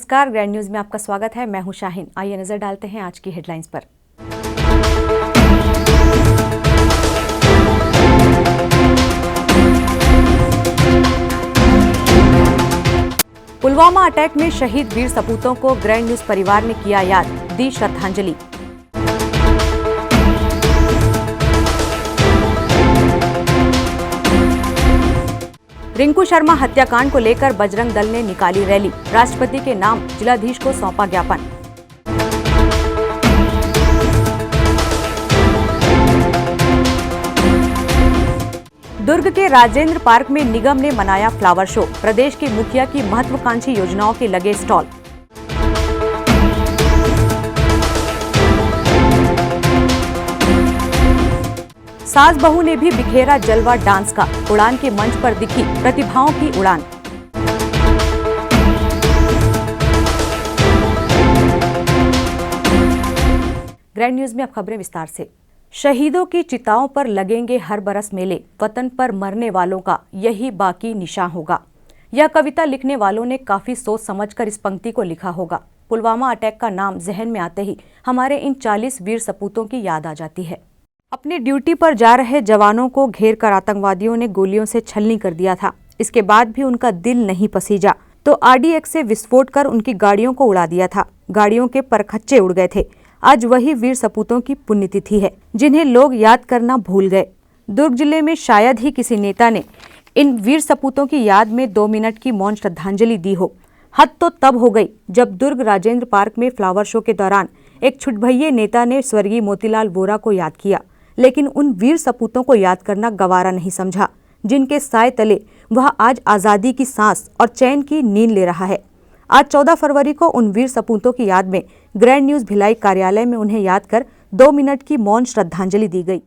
नमस्कार, grand news में आपका स्वागत है। मैं हूं शाहीन। आइए नजर डालते हैं आज की हेडलाइंस पर। पुलवामा अटैक में शहीद वीर सपूतों को ग्रैंड न्यूज परिवार ने किया याद, दी श्रद्धांजलि। रिंकू शर्मा हत्याकांड को लेकर बजरंग दल ने निकाली रैली, राष्ट्रपति के नाम जिलाधीश को सौंपा ज्ञापन। दुर्ग के राजेंद्र पार्क में निगम ने मनाया फ्लावर शो, प्रदेश के मुखिया की महत्वाकांक्षी योजनाओं के लगे स्टॉल। सास बहू ने भी बिखेरा जलवा डांस का, उड़ान के मंच पर दिखी प्रतिभाओं की उड़ान। ग्रैंड न्यूज में अब खबरें विस्तार से। शहीदों की चिताओं पर लगेंगे हर बरस मेले, वतन पर मरने वालों का यही बाकी निशान होगा। यह कविता लिखने वालों ने काफी सोच समझकर इस पंक्ति को लिखा होगा। पुलवामा अटैक का नाम जहन में आते ही हमारे इन 40 वीर सपूतों की याद आ जाती है। अपनी ड्यूटी पर जा रहे जवानों को घेर कर आतंकवादियों ने गोलियों से छलनी कर दिया था। इसके बाद भी उनका दिल नहीं पसीजा तो RDX से विस्फोट कर उनकी गाड़ियों को उड़ा दिया था। गाड़ियों के परखच्चे उड़ गए थे। आज वही वीर सपूतों की पुण्यतिथि है जिन्हें लोग याद करना भूल गए। दुर्ग जिले में शायद ही किसी नेता ने इन वीर सपूतों की याद में 2 मिनट की मौन श्रद्धांजलि दी हो। हद तो तब हो गई जब दुर्ग राजेंद्र पार्क में फ्लावर शो के दौरान एक छुटभइये नेता ने स्वर्गीय मोतीलाल वोरा को याद किया, लेकिन उन वीर सपूतों को याद करना गवारा नहीं समझा, जिनके साए तले वह आज आज़ादी की सांस और चैन की नींद ले रहा है। आज 14 फरवरी को उन वीर सपूतों की याद में ग्रैंड न्यूज भिलाई कार्यालय में उन्हें याद कर 2 मिनट की मौन श्रद्धांजलि दी गई।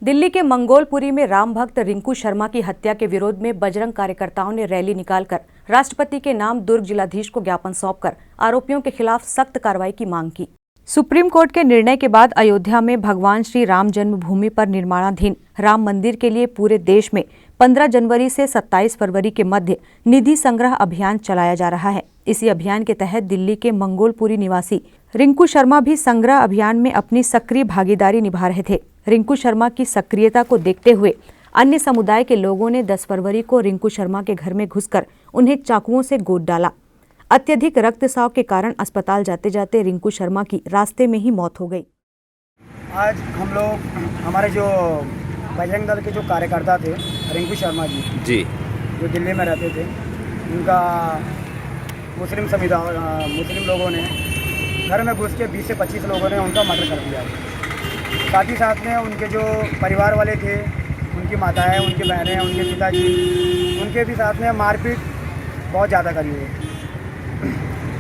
दिल्ली के मंगोलपुरी में राम भक्त रिंकू शर्मा की हत्या के विरोध में बजरंग कार्यकर्ताओं ने रैली निकालकर राष्ट्रपति के नाम दुर्ग जिलाधीश को ज्ञापन सौंपकर आरोपियों के खिलाफ सख्त कार्रवाई की मांग की। सुप्रीम कोर्ट के निर्णय के बाद अयोध्या में भगवान श्री राम जन्मभूमि पर निर्माणाधीन राम मंदिर के लिए पूरे देश में 15 जनवरी से 27 फरवरी के मध्य निधि संग्रह अभियान चलाया जा रहा है। इसी अभियान के तहत दिल्ली के मंगोलपुरी निवासी रिंकू शर्मा भी संग्रह अभियान में अपनी सक्रिय भागीदारी निभा रहे थे। रिंकू शर्मा की सक्रियता को देखते हुए अन्य समुदाय के लोगों ने 10 फरवरी को रिंकू शर्मा के घर में घुसकर उन्हें चाकुओं से गोद डाला। अत्यधिक रक्तस्राव के कारण अस्पताल जाते जाते रिंकू शर्मा की रास्ते में ही मौत हो गई। आज हम लोग हमारे जो बजरंग दल के जो कार्यकर्ता थे रिंकू शर्मा जी जो दिल्ली में रहते थे, उनका मुस्लिम लोगों ने घर में घुस के 20 से 25 लोगों ने उनका मर्डर कर दिया। साथ ही साथ में उनके जो परिवार वाले थे, उनकी माताएं, उनकी बहनें, उनके पिताजी, उनके भी साथ में मारपीट बहुत ज़्यादा करी हुई।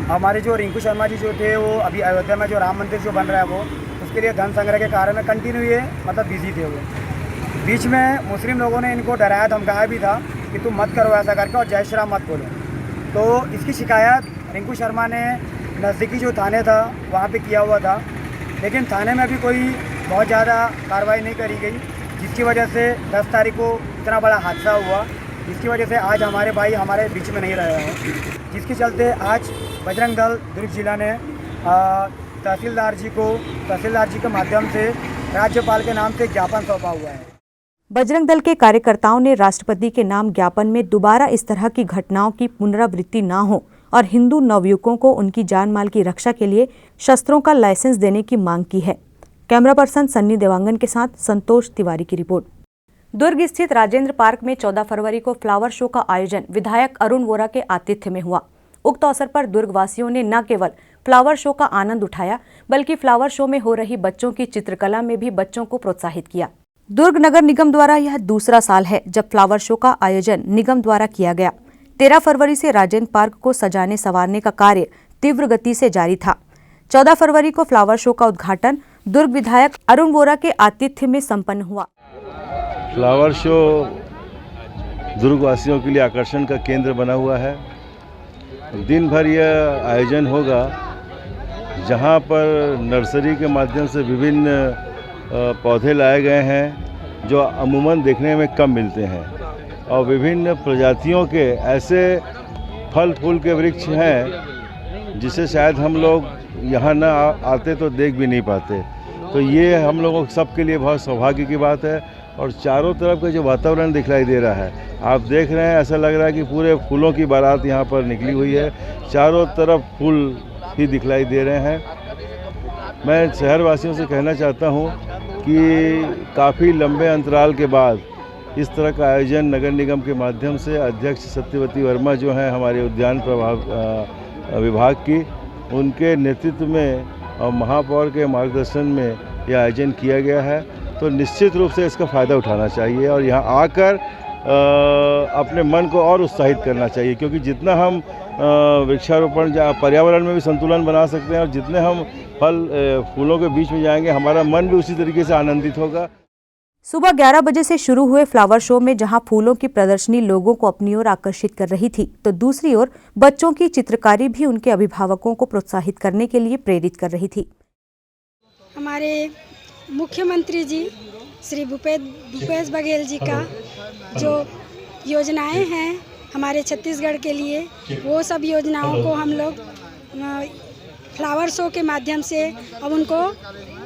हमारे जो रिंकू शर्मा जी जो थे वो अभी अयोध्या में जो राम मंदिर जो बन रहा है वो उसके लिए धन संग्रह के कार्य में कंटिन्यू ये बिजी थे वो। बीच में मुस्लिम लोगों ने इनको डराया धमकाया भी था कि तुम मत करो ऐसा करके और जय श्री राम मत बोलो। तो इसकी शिकायत रिंकू शर्मा ने नज़दीकी जो थाने था वहाँ पे किया हुआ था, लेकिन थाने में भी कोई बहुत ज़्यादा कार्रवाई नहीं करी गई, जिसकी वजह से 10 तारीख को इतना बड़ा हादसा हुआ, जिसकी वजह से आज हमारे भाई हमारे बीच में नहीं रहे हैं, जिसके चलते आज बजरंग दल दुर्ग जिला ने तहसीलदार जी के माध्यम से राज्यपाल के नाम से ज्ञापन सौंपा हुआ है। बजरंग दल के कार्यकर्ताओं ने राष्ट्रपति के नाम ज्ञापन में दोबारा इस तरह की घटनाओं की पुनरावृत्ति न हो और हिंदू नवयुवकों को उनकी जान माल की रक्षा के लिए शस्त्रों का लाइसेंस देने की मांग की है। कैमरा पर्सन सन्नी देवांगन के साथ संतोष तिवारी की रिपोर्ट। दुर्ग स्थित राजेंद्र पार्क में 14 फरवरी को फ्लावर शो का आयोजन विधायक अरुण वोरा के आतिथ्य में हुआ। उक्त अवसर पर दुर्ग वासियों ने न केवल फ्लावर शो का आनंद उठाया, बल्कि फ्लावर शो में हो रही बच्चों की चित्रकला में भी बच्चों को प्रोत्साहित किया। दुर्ग नगर निगम द्वारा यह दूसरा साल है जब फ्लावर शो का आयोजन निगम द्वारा किया गया। 13 फरवरी से राजेंद्र पार्क को सजाने संवारने का कार्य तीव्र गति से जारी था। 14 फरवरी को फ्लावर शो का उद्घाटन दुर्ग विधायक अरुण वोरा के आतिथ्य में संपन्न हुआ। फ्लावर शो दुर्ग वासियों के लिए आकर्षण का केंद्र बना हुआ है। दिन भर यह आयोजन होगा, जहां पर नर्सरी के माध्यम से विभिन्न पौधे लाए गए हैं जो अमूमन देखने में कम मिलते हैं, और विभिन्न प्रजातियों के ऐसे फल फूल के वृक्ष हैं जिसे शायद हम लोग यहाँ ना आते तो देख भी नहीं पाते। तो ये हम लोगों सबके लिए बहुत सौभाग्य की बात है। और चारों तरफ का जो वातावरण दिखलाई दे रहा है, आप देख रहे हैं, ऐसा लग रहा है कि पूरे फूलों की बारात यहाँ पर निकली हुई है। चारों तरफ फूल ही दिखलाई दे रहे हैं। मैं शहरवासियों से कहना चाहता हूँ कि काफ़ी लंबे अंतराल के बाद इस तरह का आयोजन नगर निगम के माध्यम से अध्यक्ष सत्यवती वर्मा जो हैं हमारे उद्यान विभाग की, उनके नेतृत्व में और महापौर के मार्गदर्शन में यह आयोजन किया गया है। तो निश्चित रूप से इसका फ़ायदा उठाना चाहिए और यहाँ आकर अपने मन को और उत्साहित करना चाहिए, क्योंकि जितना हम वृक्षारोपण पर्यावरण में भी संतुलन बना सकते हैं और जितने हम फल फूलों के बीच में जाएंगे, हमारा मन भी उसी तरीके से आनंदित होगा। सुबह 11 बजे से शुरू हुए फ्लावर शो में जहां फूलों की प्रदर्शनी लोगों को अपनी ओर आकर्षित कर रही थी, तो दूसरी ओर बच्चों की चित्रकारी भी उनके अभिभावकों को प्रोत्साहित करने के लिए प्रेरित कर रही थी। हमारे मुख्यमंत्री जी श्री भूपेश बघेल जी का जो योजनाएं हैं हमारे छत्तीसगढ़ के लिए, वो सब योजनाओं को हम लोग फ्लावर शो के माध्यम से अब उनको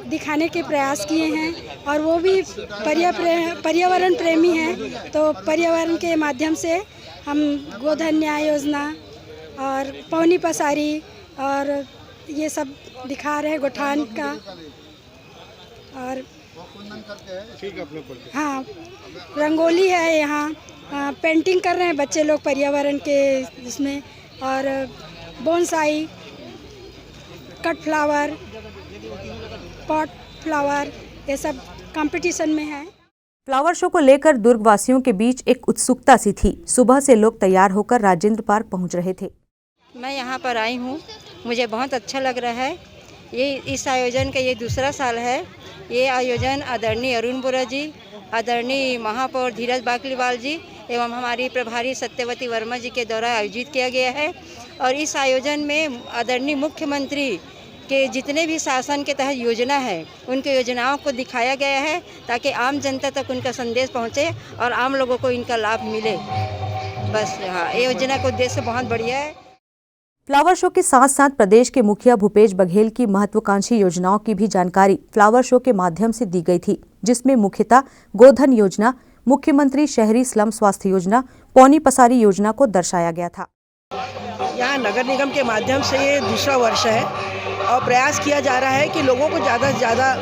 दिखाने के प्रयास किए हैं। और वो भी पर्यावरण प्रेमी हैं, तो पर्यावरण के माध्यम से हम गोधन न्याय योजना और पौनी पसारी और ये सब दिखा रहे हैं, गोठान का। और हाँ, रंगोली है यहाँ, पेंटिंग कर रहे हैं बच्चे लोग पर्यावरण के इसमें, और bonsai, cut flower, pot flower, ये सब कंपटीशन में है। फ्लावर शो को लेकर दुर्ग वासियों के बीच एक उत्सुकता सी थी। सुबह से लोग तैयार होकर राजेंद्र पार्क पहुंच रहे थे। मैं यहाँ पर आई हूँ, मुझे बहुत अच्छा लग रहा है। ये इस आयोजन का ये दूसरा साल है। ये आयोजन आदरणीय अरुण बोरा जी, आदरणीय महापौर धीरज बाकलीवाल जी एवं हमारी प्रभारी सत्यवती वर्मा जी के द्वारा आयोजित किया गया है। और इस आयोजन में आदरणीय मुख्यमंत्री के जितने भी शासन के तहत योजना है, उनके योजनाओं को दिखाया गया है ताकि आम जनता तक उनका संदेश पहुँचे और आम लोगों को इनका लाभ मिले। बस हाँ, ये योजना का उद्देश्य बहुत बढ़िया है। फ्लावर शो के साथ साथ प्रदेश के मुखिया भूपेश बघेल की महत्वाकांक्षी योजनाओं की भी जानकारी फ्लावर शो के माध्यम से दी गई थी, जिसमें मुख्यतः गोधन योजना, मुख्यमंत्री शहरी स्लम स्वास्थ्य योजना, पौनी पसारी योजना को दर्शाया गया था। यहाँ नगर निगम के माध्यम से ये दूसरा वर्ष है और प्रयास किया जा रहा है कि लोगों को ज़्यादा से ज़्यादा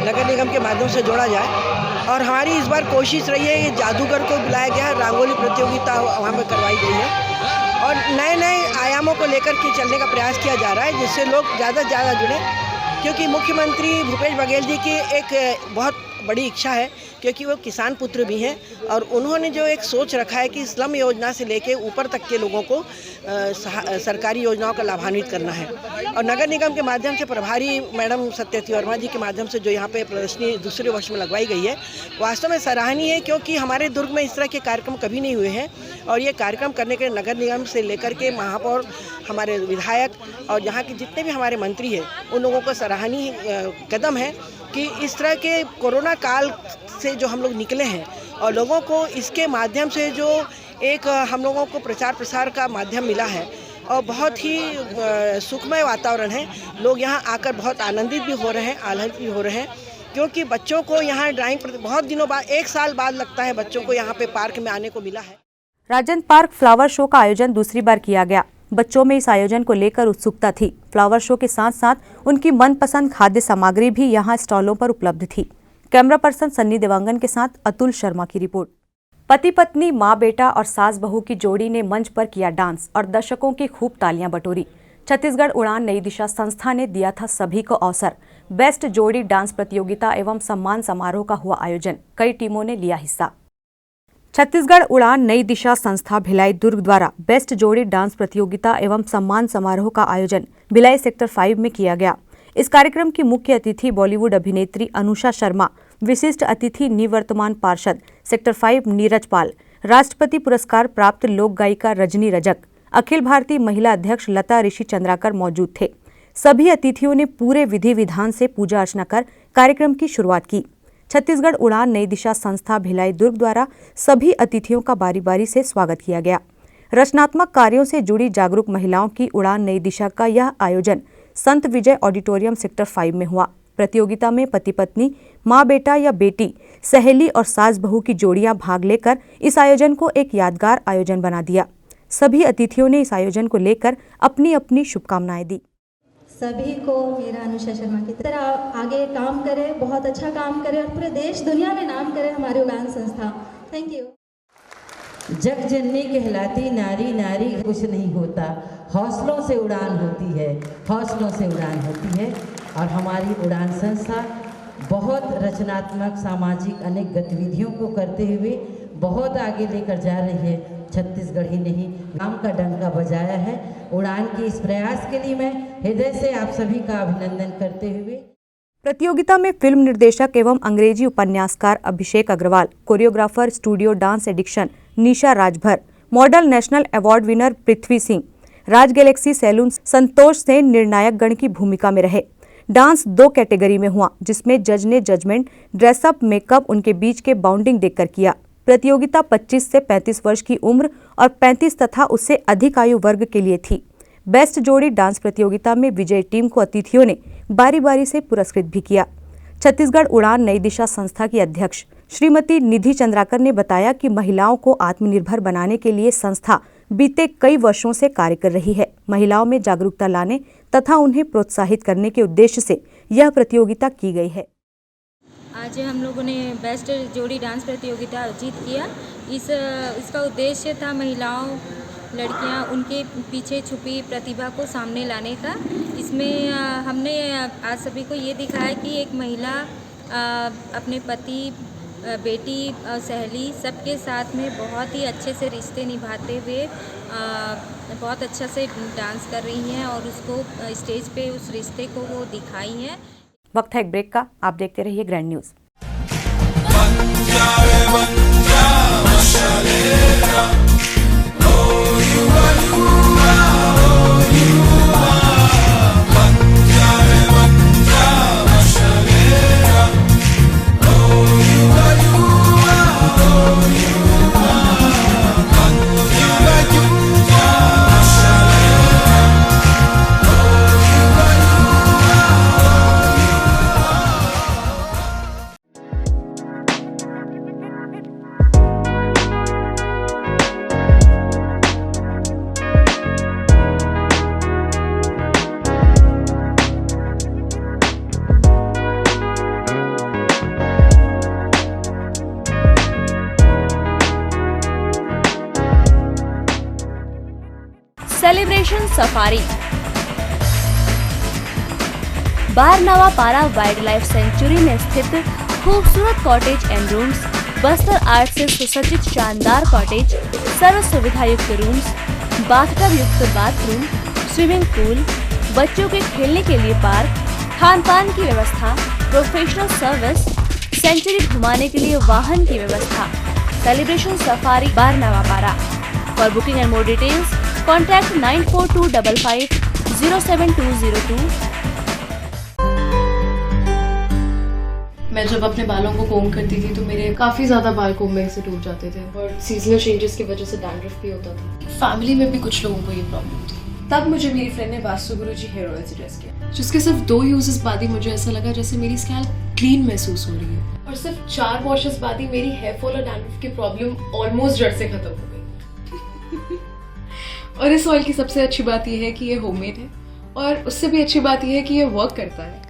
नगर निगम के माध्यम से जोड़ा जाए। और हमारी इस बार कोशिश रही है, ये जादूगर को बुलाया गया, रंगोली प्रतियोगिता वहाँ पर करवाई गई है और नए नए आयामों को लेकर के चलने का प्रयास किया जा रहा है, जिससे लोग ज़्यादा से ज़्यादा जुड़े। क्योंकि मुख्यमंत्री भूपेश बघेल जी की एक बहुत बड़ी इच्छा है, क्योंकि वो किसान पुत्र भी हैं और उन्होंने जो एक सोच रखा है कि स्लम योजना से लेके ऊपर तक के लोगों को सरकारी योजनाओं का लाभान्वित करना है। और नगर निगम के माध्यम से प्रभारी मैडम सत्यवती वर्मा जी के माध्यम से जो यहाँ पे प्रदर्शनी दूसरे वर्ष में लगवाई गई है, वास्तव में सराहनीय है, क्योंकि हमारे दुर्ग में इस तरह के कार्यक्रम कभी नहीं हुए हैं। और ये कार्यक्रम करने के नगर निगम से लेकर के महापौर, हमारे विधायक और यहाँ के जितने भी हमारे मंत्री हैं, उन लोगों का सराहनीय कदम है कि इस तरह के कोरोना काल से जो हम लोग निकले हैं और लोगों को इसके माध्यम से जो एक हम लोगों को प्रचार प्रसार का माध्यम मिला है और बहुत ही सुखमय वातावरण है। लोग यहाँ आकर बहुत आनंदित भी हो रहे हैं, आह्लादित भी हो रहे हैं, क्योंकि बच्चों को यहाँ ड्राइंग बहुत दिनों बाद, 1 साल बाद लगता है बच्चों को यहाँ पे पार्क में आने को मिला है। राजेंद्र पार्क फ्लावर शो का आयोजन दूसरी बार किया गया। बच्चों में इस आयोजन को लेकर उत्सुकता थी। फ्लावर शो के साथ साथ उनकी मनपसंद खाद्य सामग्री भी यहाँ स्टॉलों पर उपलब्ध थी। कैमरा पर्सन सन्नी देवांगन के साथ अतुल शर्मा की रिपोर्ट। पति पत्नी, माँ बेटा और सास बहू की जोड़ी ने मंच पर किया डांस और दर्शकों की खूब तालियां बटोरी। छत्तीसगढ़ उड़ान नई दिशा संस्था ने दिया था सभी को अवसर। बेस्ट जोड़ी डांस प्रतियोगिता एवं सम्मान समारोह का हुआ आयोजन। कई टीमों ने लिया हिस्सा। छत्तीसगढ़ उड़ान नई दिशा संस्था भिलाई दुर्ग द्वारा बेस्ट जोड़ी डांस प्रतियोगिता एवं सम्मान समारोह का आयोजन भिलाई सेक्टर 5 में किया गया। इस कार्यक्रम की मुख्य अतिथि बॉलीवुड अभिनेत्री अनुषा शर्मा, विशिष्ट अतिथि निवर्तमान पार्षद सेक्टर 5 नीरज पाल, राष्ट्रपति पुरस्कार प्राप्त लोक गायिका रजनी रजक, अखिल भारतीय महिला अध्यक्ष लता ऋषि चंद्राकर मौजूद थे। सभी अतिथियों ने पूरे विधि विधान से पूजा अर्चना कर कार्यक्रम की शुरुआत की। छत्तीसगढ़ उड़ान नई दिशा संस्था भिलाई दुर्ग द्वारा सभी अतिथियों का बारी बारी से स्वागत किया गया। रचनात्मक कार्यों से जुड़ी जागरूक महिलाओं की उड़ान नई दिशा का यह आयोजन संत विजय ऑडिटोरियम सेक्टर 5 में हुआ। प्रतियोगिता में पति पत्नी, माँ बेटा या बेटी, सहेली और सास बहू की जोड़ियां भाग लेकर इस आयोजन को एक यादगार आयोजन बना दिया। सभी अतिथियों ने इस आयोजन को लेकर अपनी अपनी शुभकामनाएं दी। सभी को मेरा अनुषा शर्मा की तरह आगे काम करें, बहुत अच्छा काम करें और पूरे देश दुनिया में नाम करें हमारी उड़ान संस्था। Thank you. जग जननी कहलाती नारी, नारी कुछ नहीं होता, हौसलों से उड़ान होती है, हौसलों से उड़ान होती है। और हमारी उड़ान संस्था बहुत रचनात्मक सामाजिक अनेक गतिविधियों को करते हुए बहुत आगे लेकर जा रही है। छत्तीसगढ़ ही नहीं, नाम का डंका बजाया है। उड़ान के इस प्रयास के लिए मैं हृदय से आप सभी का अभिनंदन करते हुए। प्रतियोगिता में फिल्म निर्देशक एवं अंग्रेजी उपन्यासकार Abhishek Agarwal, choreographer studio dance addiction Nisha Rajbhar, model national award winner Prithvi Singh, Raj galaxy salon Santosh Sen निर्णायक गण की भूमिका में रहे। डांस 2 कैटेगरी में हुआ, जिसमें जज ने जजमेंट, ड्रेसअप, मेकअप, उनके बीच के बाउंडिंग देखकर किया। प्रतियोगिता 25 से 35 वर्ष की उम्र और 35 तथा उससे अधिक आयु वर्ग के लिए थी। बेस्ट जोड़ी डांस प्रतियोगिता में विजयी टीम को अतिथियों ने बारी बारी से पुरस्कृत भी किया। छत्तीसगढ़ उड़ान नई दिशा संस्था की अध्यक्ष श्रीमती निधि चंद्राकर ने बताया कि महिलाओं को आत्मनिर्भर बनाने के लिए संस्था बीते कई वर्षों से कार्य कर रही है। महिलाओं में जागरूकता लाने तथा उन्हें प्रोत्साहित करने के उद्देश्य से यह प्रतियोगिता की गई है। आज हम लोगों ने बेस्ट जोड़ी डांस प्रतियोगिता आयोजित किया। इसका उद्देश्य था महिलाओं, लड़कियां, उनके पीछे छुपी प्रतिभा को सामने लाने का। इसमें हमने आज सभी को ये दिखाया कि एक महिला अपने पति, बेटी और सहेली सबके साथ में बहुत ही अच्छे से रिश्ते निभाते हुए बहुत अच्छा से डांस कर रही हैं और उसको स्टेज पे उस रिश्ते को वो दिखाई हैं। वक्त है एक ब्रेक का, आप देखते रहिए ग्रैंड न्यूज़। सेलिब्रेशन सफारी बारनवा पारा वाइल्ड लाइफ सेंचुरी में स्थित खूबसूरत cottage and rooms, Bastar art से सुसज्जित शानदार कॉटेज, सर्व सुविधा युक्त रूम्स, बाथटब युक्त बाथरूम, स्विमिंग पूल, बच्चों के खेलने के लिए पार्क, खान पान की व्यवस्था, प्रोफेशनल सर्विस, सेंचुरी घुमाने के लिए वाहन की व्यवस्था। सेलिब्रेशन सफारी बारनवा पारा। For booking and more details contact 9425507202। मैं जब अपने बालों को कोम करती थी तो मेरे काफ़ी ज़्यादा बाल कोम्बिंग से टूट जाते थे और सीजनल चेंजेस की वजह से डैंड्रफ भी होता था। फैमिली में भी कुछ लोगों को ये प्रॉब्लम थी। तब मुझे मेरी फ्रेंड ने वास्तु गुरुजी हेयर ऑयल सजेस्ट किया, जिसके सिर्फ 2 यूजेस बाद ही मुझे ऐसा लगा जैसे मेरी स्कैल्प क्लीन महसूस हो रही है और सिर्फ 4 वॉशेस बाद ही मेरी हेयर फॉल और डैंड्रफ की प्रॉब्लम ऑलमोस्ट जड़ से खत्म हो गई। और इस ऑयल की सबसे अच्छी बात यह है कि ये होममेड है और उससे भी अच्छी बात यह है कि ये वर्क करता है।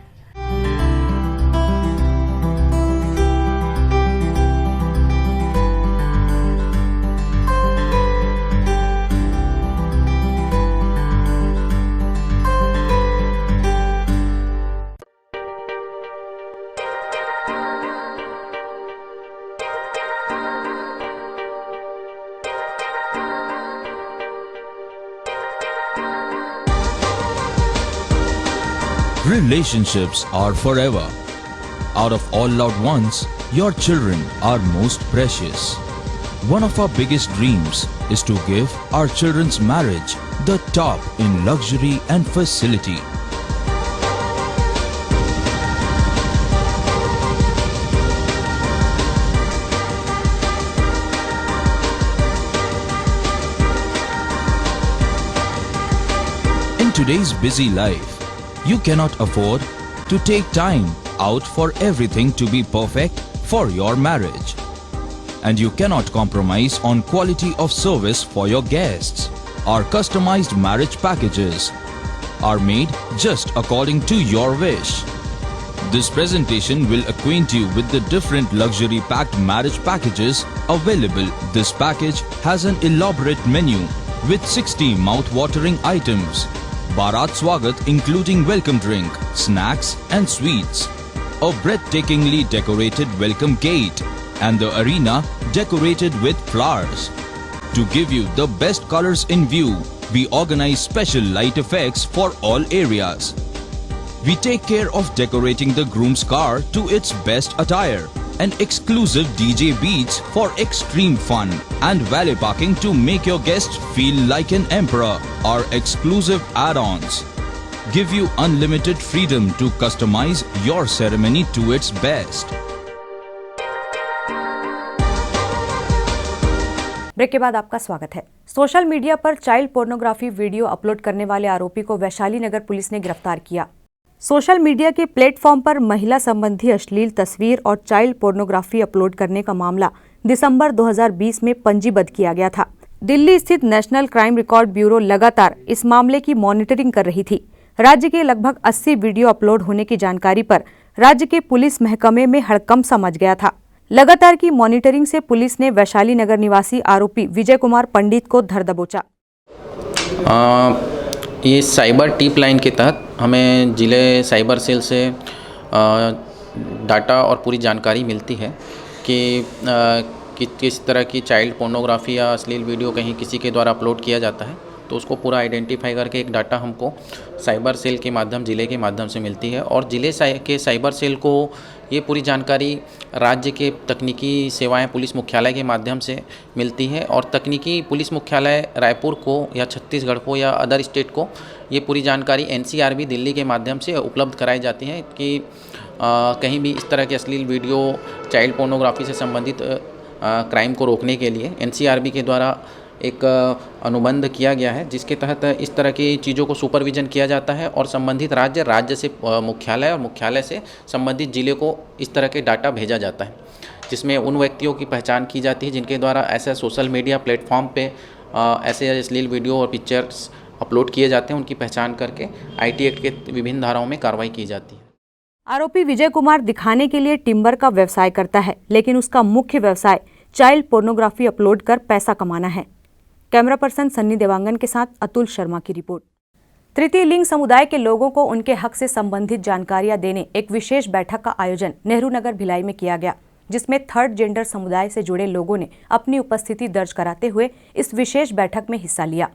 Relationships are forever. Out of all loved ones, your children are most precious. One of our biggest dreams is to give our children's marriage the top in luxury and facility. today's busy life, you cannot afford to take time out for everything to be perfect for your marriage. And you cannot compromise on quality of service for your guests. Our customized marriage packages are made just according to your wish. This presentation will acquaint you with the different luxury packed marriage packages available. This package has an elaborate menu with 60 mouth-watering items. Bharat Swagat including welcome drink, snacks and sweets. A breathtakingly decorated welcome gate and the arena decorated with flowers. To give you the best colors in view, we organize special light effects for all areas. We take care of decorating the groom's car to its best attire, and exclusive DJ beats for extreme fun, and valet parking to make your guests feel like an emperor. Our exclusive add-ons give you unlimited freedom to customize your ceremony to its best. Break के बाद आपका स्वागत है। Social media पर child pornography video upload करने वाले आरोपी को वैशाली नगर पुलिस ने गिरफ्तार किया। सोशल मीडिया के प्लेटफॉर्म पर महिला संबंधी अश्लील तस्वीर और चाइल्ड पोर्नोग्राफी अपलोड करने का मामला दिसंबर 2020 में पंजीबद्ध किया गया था। दिल्ली स्थित नेशनल क्राइम रिकॉर्ड ब्यूरो लगातार इस मामले की मॉनिटरिंग कर रही थी। राज्य के लगभग 80 वीडियो अपलोड होने की जानकारी पर राज्य के पुलिस महकमे में हड़कंप सा मच गया था। लगातार की मॉनिटरिंग से पुलिस ने वैशाली नगर निवासी आरोपी विजय कुमार पंडित को धर दबोचा। ये साइबर टिप लाइन के तहत हमें जिले साइबर सेल से डाटा और पूरी जानकारी मिलती है कि किस तरह की चाइल्ड पोर्नोग्राफी या अश्लील वीडियो कहीं किसी के द्वारा अपलोड किया जाता है, तो उसको पूरा आइडेंटिफाई करके एक डाटा हमको साइबर सेल के माध्यम जिले के माध्यम से मिलती है और जिले के साइबर सेल को ये पूरी जानकारी राज्य के तकनीकी सेवाएं पुलिस मुख्यालय के माध्यम से मिलती है और तकनीकी पुलिस मुख्यालय रायपुर को या छत्तीसगढ़ को या अदर स्टेट को ये पूरी जानकारी NCRB दिल्ली के माध्यम से उपलब्ध कराई जाती है कि कहीं भी इस तरह के अश्लील वीडियो चाइल्ड पोर्नोग्राफी से संबंधित क्राइम को रोकने के लिए NCRB के द्वारा एक अनुबंध किया गया है, जिसके तहत इस तरह की चीज़ों को सुपरविजन किया जाता है और संबंधित राज्य से मुख्यालय और मुख्यालय से संबंधित जिले को इस तरह के डाटा भेजा जाता है, जिसमें उन व्यक्तियों की पहचान की जाती है जिनके द्वारा ऐसे सोशल मीडिया प्लेटफॉर्म पे ऐसे अश्लील वीडियो और पिक्चर्स अपलोड किए जाते हैं। उनकी पहचान करके IT एक्ट के विभिन्न धाराओं में कार्रवाई की जाती है। आरोपी विजय कुमार दिखाने के लिए टिम्बर का व्यवसाय करता है, लेकिन उसका मुख्य व्यवसाय चाइल्ड पोर्नोग्राफी अपलोड कर पैसा कमाना है। कैमरा पर्सन सन्नी देवांगन के साथ अतुल शर्मा की रिपोर्ट। तृतीय लिंग समुदाय के लोगों को उनके हक से संबंधित जानकारियां देने एक विशेष बैठक का आयोजन नेहरू नगर भिलाई में किया गया, जिसमें थर्ड जेंडर समुदाय से जुड़े लोगों ने अपनी उपस्थिति दर्ज कराते हुए इस विशेष बैठक में हिस्सा लिया।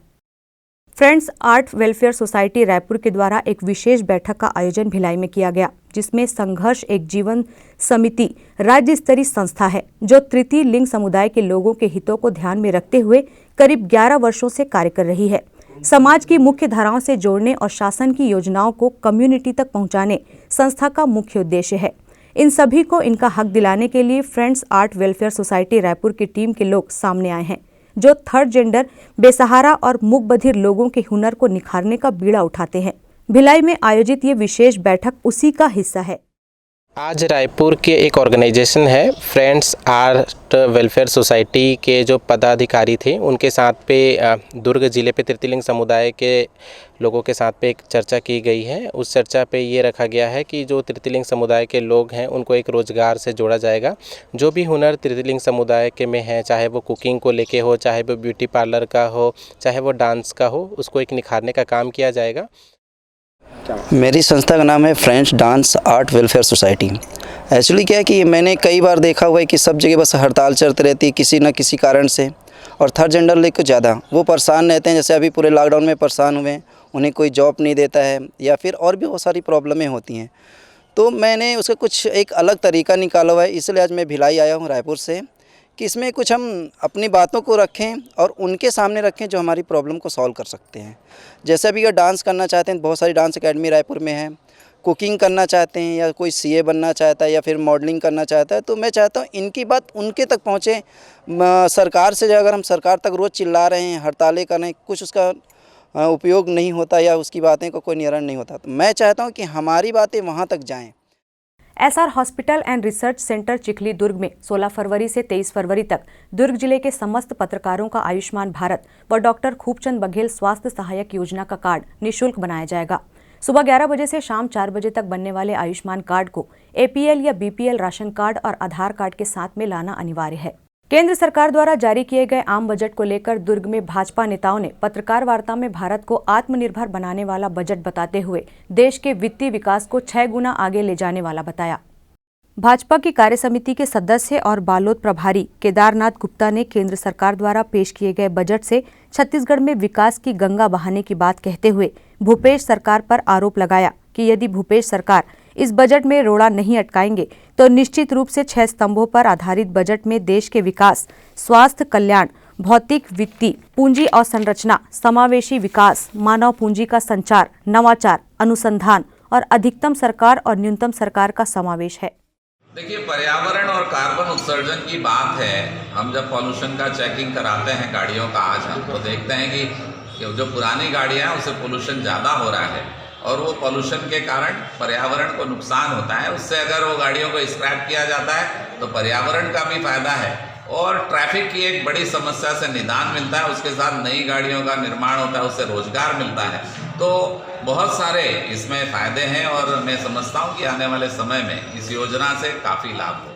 Friends art welfare society Raipur के द्वारा एक विशेष बैठक का आयोजन भिलाई में किया गया, जिसमें संघर्ष एक जीवन समिति राज्य स्तरीय संस्था है जो तृतीय लिंग समुदाय के लोगों के हितों को ध्यान में रखते हुए करीब 11 वर्षों से कार्य कर रही है। समाज की मुख्य धाराओं से जोड़ने और शासन की योजनाओं को कम्युनिटी तक पहुंचाने संस्था का मुख्य उद्देश्य है। इन सभी को इनका हक दिलाने के लिए friends art welfare society Raipur की टीम के लोग सामने आए हैं, जो थर्ड जेंडर, बेसहारा और मूक बधिर लोगों के हुनर को निखारने का बीड़ा उठाते हैं। भिलाई में आयोजित ये विशेष बैठक उसी का हिस्सा है। आज रायपुर के एक ऑर्गेनाइजेशन है फ्रेंड्स आर्ट वेलफेयर सोसाइटी के जो पदाधिकारी थे उनके साथ पे दुर्ग जिले पे तृतीय लिंग समुदाय के लोगों के साथ पे एक चर्चा की गई है। उस चर्चा पे ये रखा गया है कि जो तृतीय लिंग समुदाय के लोग हैं उनको एक रोज़गार से जोड़ा जाएगा। जो भी हुनर तृतीय लिंग समुदाय के में है, चाहे वो कुकिंग को लेके हो, चाहे वो ब्यूटी पार्लर का हो, चाहे वो डांस का हो, उसको एक निखारने का काम किया जाएगा। मेरी संस्था का नाम है friends dance art welfare society. Actually क्या है कि मैंने कई बार देखा हुआ है कि सब जगह बस हड़ताल चलती रहती है किसी न किसी कारण से, और थर्ड जेंडर लेकर ज़्यादा वो परेशान रहते हैं। जैसे अभी पूरे लॉकडाउन में परेशान हुए, उन्हें कोई जॉब नहीं देता है या फिर और भी बहुत सारी प्रॉब्लमें होती हैं। तो मैंने उसका कुछ एक अलग तरीका निकाला हुआ है, इसलिए आज मैं भिलाई आया हूँ रायपुर से कि इसमें कुछ हम अपनी बातों को रखें और उनके सामने रखें जो हमारी प्रॉब्लम को सॉल्व कर सकते हैं। जैसे अभी अगर डांस करना चाहते हैं, बहुत सारी डांस एकेडमी रायपुर में है। कुकिंग करना चाहते हैं या कोई CA बनना चाहता है या फिर मॉडलिंग करना चाहता है, तो मैं चाहता हूँ इनकी बात उनके तक पहुँचे। सरकार से अगर हम सरकार तक रोज़ चिल्ला रहे हैं, हड़तालें कर रहे हैं, कुछ उसका उपयोग नहीं होता या उसकी बातें का कोई निवारण नहीं होता। तो मैं चाहता हूँ कि हमारी बातें वहाँ तक जाएं। SR hospital and research centre Chikhli Durg में 16 फरवरी से 23 फरवरी तक दुर्ग जिले के समस्त पत्रकारों का आयुष्मान भारत व डॉक्टर खूबचंद बघेल स्वास्थ्य सहायक योजना का कार्ड निःशुल्क बनाया जाएगा। सुबह 11 बजे से शाम 4 बजे तक बनने वाले आयुष्मान कार्ड को एपीएल या बीपीएल राशन कार्ड और आधार कार्ड के साथ में लाना अनिवार्य है। केंद्र सरकार द्वारा जारी किए गए आम बजट को लेकर दुर्ग में भाजपा नेताओं ने पत्रकार वार्ता में भारत को आत्मनिर्भर बनाने वाला बजट बताते हुए देश के वित्तीय विकास को 6 गुना आगे ले जाने वाला बताया। भाजपा की कार्यसमिति के सदस्य और बालोद प्रभारी केदारनाथ गुप्ता ने केंद्र सरकार द्वारा पेश किए गए बजट से छत्तीसगढ़ में विकास की गंगा बहाने की बात कहते हुए भूपेश सरकार पर आरोप लगाया कि यदि भूपेश सरकार इस बजट में रोड़ा नहीं अटकाएंगे तो निश्चित रूप से 6 स्तंभों पर आधारित बजट में देश के विकास, स्वास्थ्य कल्याण, भौतिक, वित्तीय, पूंजी और संरचना, समावेशी विकास, मानव पूंजी का संचार, नवाचार, अनुसंधान और अधिकतम सरकार और न्यूनतम सरकार का समावेश है। देखिए, पर्यावरण और कार्बन उत्सर्जन की बात है। हम जब पॉल्यूशन का चेकिंग कराते हैं गाड़ियों का, आज हम तो देखते हैं कि जो पुरानी गाड़ियां हैं उससे पोल्यूशन ज़्यादा हो रहा है और वो पोल्यूशन के कारण पर्यावरण को नुकसान होता है। उससे अगर वो गाड़ियों को स्क्रैप किया जाता है तो पर्यावरण का भी फायदा है और ट्रैफिक की एक बड़ी समस्या से निदान मिलता है। उसके साथ नई गाड़ियों का निर्माण होता है, उससे रोजगार मिलता है। तो बहुत सारे इसमें फायदे हैं और मैं समझता हूँ कि आने वाले समय में इस योजना से काफ़ी लाभ होगा।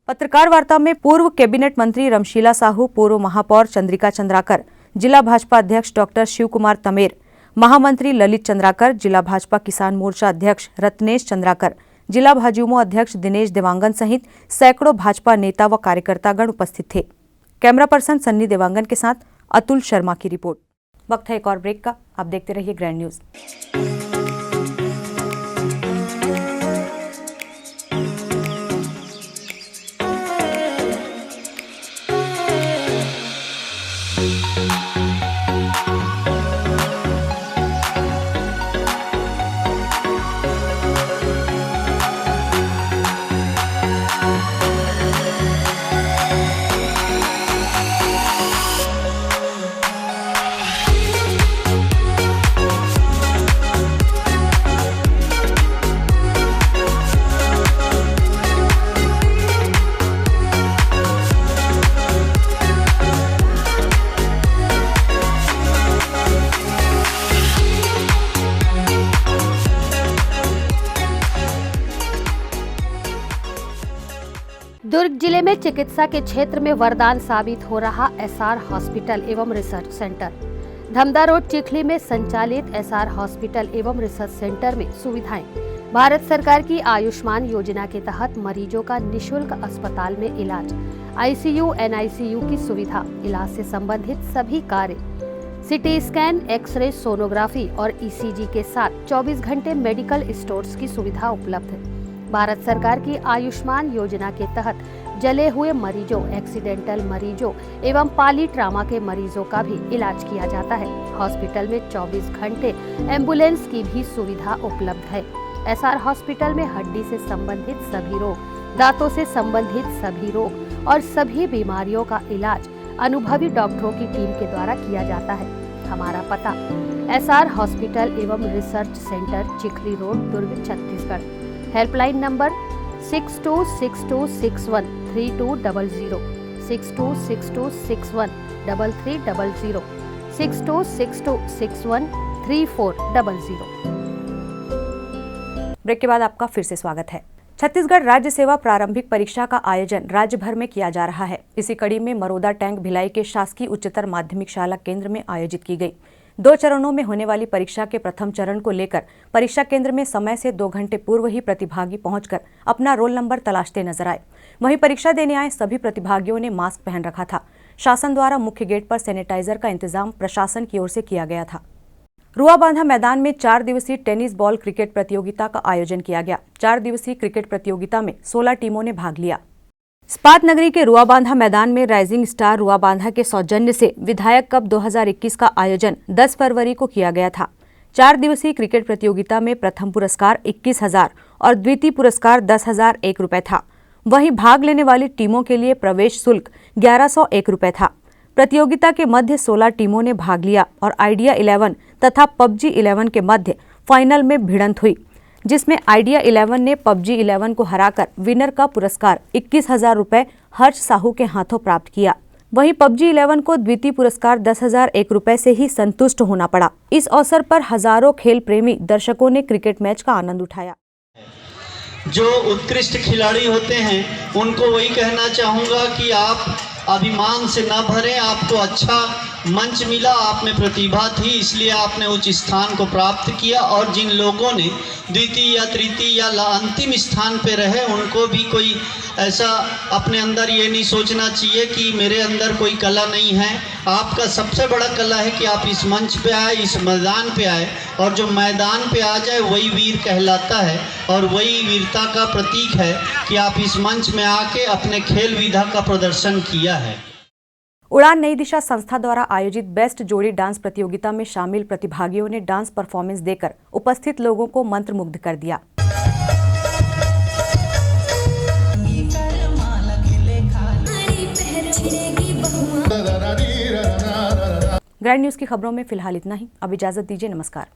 पत्रकार वार्ता में पूर्व कैबिनेट मंत्री रमशीला साहू, पूर्व महापौर चंद्रिका चंद्राकर, जिला भाजपा अध्यक्ष डॉक्टर शिव कुमार तमेर, महामंत्री ललित चंद्राकर, जिला भाजपा किसान मोर्चा अध्यक्ष रत्नेश चंद्राकर, जिला भाजयुमो अध्यक्ष दिनेश देवांगन सहित सैकड़ों भाजपा नेता व कार्यकर्तागण उपस्थित थे। कैमरा पर्सन सन्नी देवांगन के साथ अतुल शर्मा की रिपोर्ट। वक्त है एक और ब्रेक का, आप देखते रहिए ग्रैंड न्यूज। दुर्ग जिले में चिकित्सा के क्षेत्र में वरदान साबित हो रहा एसआर हॉस्पिटल एवं research centre. Dhamda road Chikhli में संचालित एसआर हॉस्पिटल एवं रिसर्च सेंटर में सुविधाएं भारत सरकार की आयुष्मान योजना के तहत मरीजों का निशुल्क अस्पताल में इलाज, आईसीयू, एनआईसीयू की सुविधा, इलाज से संबंधित सभी कार्य, सिटी स्कैन, एक्सरे, सोनोग्राफी और ईसीजी के साथ 24 घंटे मेडिकल स्टोर्स की सुविधा उपलब्ध है। भारत सरकार की आयुष्मान योजना के तहत जले हुए मरीजों, एक्सीडेंटल मरीजों एवं पाली ट्रामा के मरीजों का भी इलाज किया जाता है। हॉस्पिटल में 24 घंटे एम्बुलेंस की भी सुविधा उपलब्ध है। एसआर हॉस्पिटल में हड्डी से संबंधित सभी रोग, दांतों से संबंधित सभी रोग और सभी बीमारियों का इलाज अनुभवी डॉक्टरों की टीम के द्वारा किया जाता है। हमारा पता एसआर हॉस्पिटल एवं research centre, Chikhli road, Durg, Chhattisgarh. Helpline number 6262613200, 6262613300, 6262613400। Break के बाद आपका फिर से स्वागत है। छत्तीसगढ़ राज्य सेवा प्रारंभिक परीक्षा का आयोजन राज्य भर में किया जा रहा है। इसी कड़ी में मरोदा टैंक भिलाई के शासकीय उच्चतर माध्यमिक शाला केंद्र में आयोजित की गई। 2 चरणों में होने वाली परीक्षा के प्रथम चरण को लेकर परीक्षा केंद्र में समय से 2 घंटे पूर्व ही प्रतिभागी पहुंचकर अपना रोल नंबर तलाशते नजर आए। वहीं परीक्षा देने आए सभी प्रतिभागियों ने मास्क पहन रखा था। शासन द्वारा मुख्य गेट पर सैनिटाइजर का इंतजाम प्रशासन की ओर से किया गया था। रुआबांधा मैदान में 4 दिवसीय टेनिस बॉल क्रिकेट प्रतियोगिता का आयोजन किया गया। 4 दिवसीय क्रिकेट प्रतियोगिता में 16 टीमों ने भाग लिया। इस्पात नगरी के रुआबांधा मैदान में राइजिंग स्टार रुआबांधा के सौजन्य से विधायक कप 2021 का आयोजन 10 फरवरी को किया गया था। 4 दिवसीय क्रिकेट प्रतियोगिता में प्रथम पुरस्कार 21,000 और द्वितीय पुरस्कार 10,001 रुपये था। वहीं भाग लेने वाली टीमों के लिए प्रवेश शुल्क 1101 रुपये था। प्रतियोगिता के मध्य 16 टीमों ने भाग लिया और आइडिया 11 तथा पबजी 11 के मध्य फाइनल में भिड़ंत हुई, जिसमें आइडिया 11 ने पबजी 11 को हराकर विनर का पुरस्कार 21,000 रुपए हर्ष साहू के हाथों प्राप्त किया। वहीं पबजी 11 को द्वितीय पुरस्कार 10,001 रुपए से ही संतुष्ट होना पड़ा। इस अवसर पर हजारों खेल प्रेमी दर्शकों ने क्रिकेट मैच का आनंद उठाया। जो उत्कृष्ट खिलाड़ी होते हैं उनको वही कहना चाहूँगा कि आप अभिमान से न भरें। आपको अच्छा मंच मिला, आप में प्रतिभा थी, इसलिए आपने उच्च स्थान को प्राप्त किया। और जिन लोगों ने द्वितीय या तृतीय या अंतिम स्थान पे रहे, उनको भी कोई ऐसा अपने अंदर ये नहीं सोचना चाहिए कि मेरे अंदर कोई कला नहीं है। आपका सबसे बड़ा कला है कि आप इस मंच पे आए, इस मैदान पे आए, और जो मैदान पे आ जाए वही वीर कहलाता है। और वही वीरता का प्रतीक है कि आप इस मंच में आके अपने खेल विधा का प्रदर्शन किया है। उड़ान नई दिशा संस्था द्वारा आयोजित बेस्ट जोड़ी डांस प्रतियोगिता में शामिल प्रतिभागियों ने डांस परफॉर्मेंस देकर उपस्थित लोगों को मंत्रमुग्ध कर दिया। ग्रैंड न्यूज की खबरों में फिलहाल इतना ही। अब इजाजत दीजिए, नमस्कार।